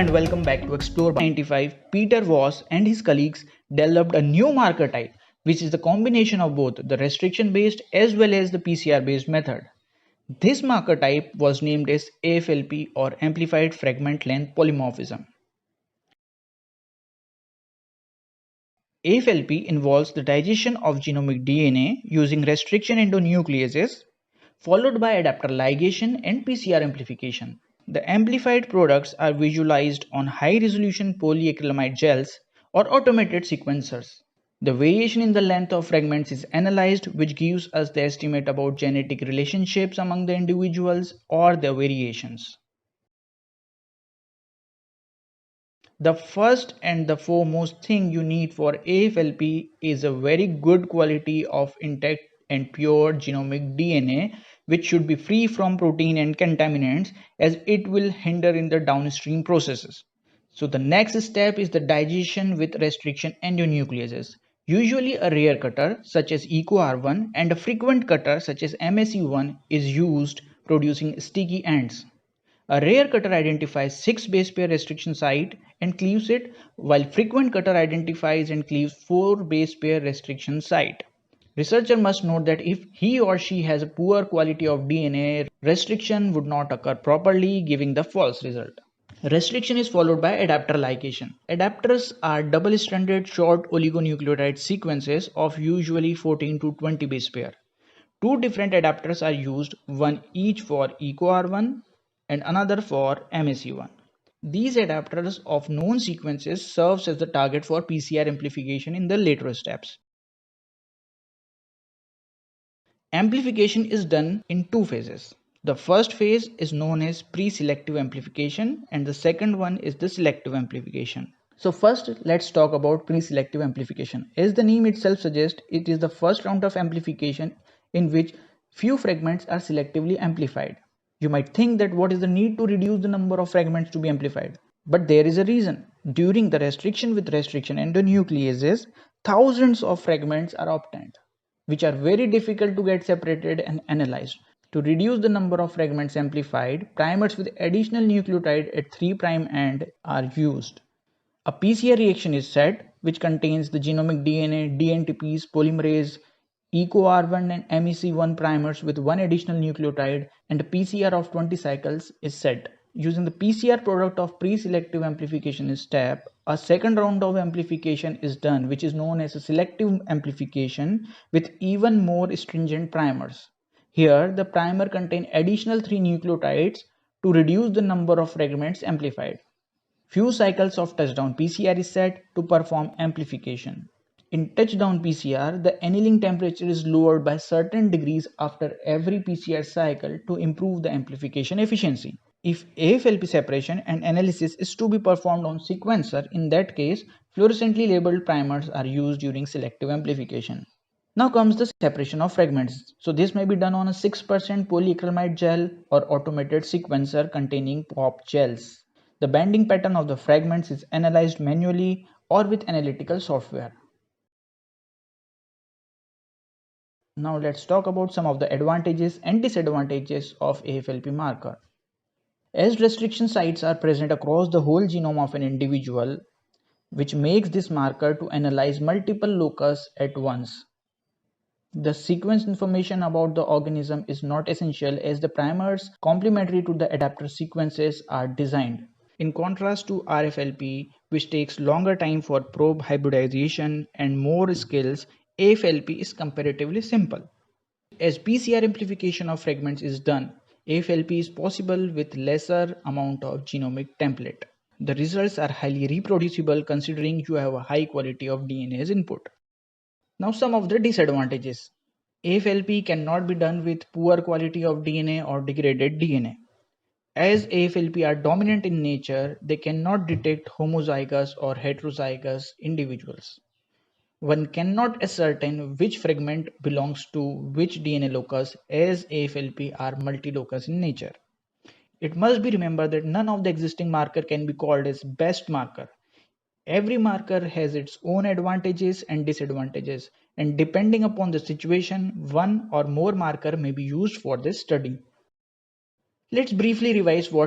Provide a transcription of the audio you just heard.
and welcome back to Explore 95. Peter Voss and his colleagues developed a new marker type, which is the combination of both the restriction based as well as the PCR based method. This marker type was named as AFLP or Amplified Fragment Length Polymorphism. AFLP involves the digestion of genomic DNA using restriction endonucleases, followed by adapter ligation and PCR amplification. The amplified products are visualized on high-resolution polyacrylamide gels or automated sequencers. The variation in the length of fragments is analyzed, which gives us the estimate about genetic relationships among the individuals or their variations. The first and the foremost thing you need for AFLP is a very good quality of intact and pure genomic DNA, which should be free from protein and contaminants, as it will hinder in the downstream processes. So the next step is the digestion with restriction endonucleases. Usually a rare cutter such as EcoR1 and a frequent cutter such as MSE1 is used, producing sticky ends. A rare cutter identifies 6 base pair restriction site and cleaves it, while frequent cutter identifies and cleaves 4 base pair restriction site. Researcher must note that if he or she has a poor quality of DNA, restriction would not occur properly, giving the false result. Restriction is followed by adapter ligation. Adapters are double-stranded short oligonucleotide sequences of usually 14 to 20 base pair. Two different adapters are used, one each for EcoR1 and another for MSE1. These adapters of known sequences serves as the target for PCR amplification in the later steps. Amplification is done in two phases. The first phase is known as pre-selective amplification and the second one is the selective amplification. So first, let's talk about pre-selective amplification. As the name itself suggests, it is the first round of amplification in which few fragments are selectively amplified. You might think that what is the need to reduce the number of fragments to be amplified? But there is a reason. During the restriction with restriction endonucleases, thousands of fragments are obtained, which are very difficult to get separated and analyzed. To reduce the number of fragments amplified, primers with additional nucleotide at 3' end are used. A PCR reaction is set, which contains the genomic DNA, DNTPs, polymerase, EcoR1 and MEC1 primers with one additional nucleotide, and a PCR of 20 cycles is set. Using the PCR product of pre-selective amplification step, a second round of amplification is done, which is known as a selective amplification with even more stringent primers. Here, the primer contains additional 3 nucleotides to reduce the number of fragments amplified. Few cycles of touchdown PCR is set to perform amplification. In touchdown PCR, the annealing temperature is lowered by certain degrees after every PCR cycle to improve the amplification efficiency. If AFLP separation and analysis is to be performed on sequencer, in that case, fluorescently labeled primers are used during selective amplification. Now comes the separation of fragments. So this may be done on a 6% polyacrylamide gel or automated sequencer containing POP gels. The bending pattern of the fragments is analyzed manually or with analytical software. Now let's talk about some of the advantages and disadvantages of AFLP marker. As restriction sites are present across the whole genome of an individual, which makes this marker to analyze multiple locus at once. The sequence information about the organism is not essential as the primers complementary to the adapter sequences are designed. In contrast to RFLP, which takes longer time for probe hybridization and more skills, AFLP is comparatively simple. As PCR amplification of fragments is done, AFLP is possible with lesser amount of genomic template. The results are highly reproducible considering you have a high quality of DNA as input. Now some of the disadvantages. AFLP cannot be done with poor quality of DNA or degraded DNA. As AFLP are dominant in nature, they cannot detect homozygous or heterozygous individuals. One cannot ascertain which fragment belongs to which DNA locus as AFLP are multi-locus in nature. It must be remembered that none of the existing marker can be called as best marker. Every marker has its own advantages and disadvantages, and depending upon the situation, one or more marker may be used for this study. Let's briefly revise what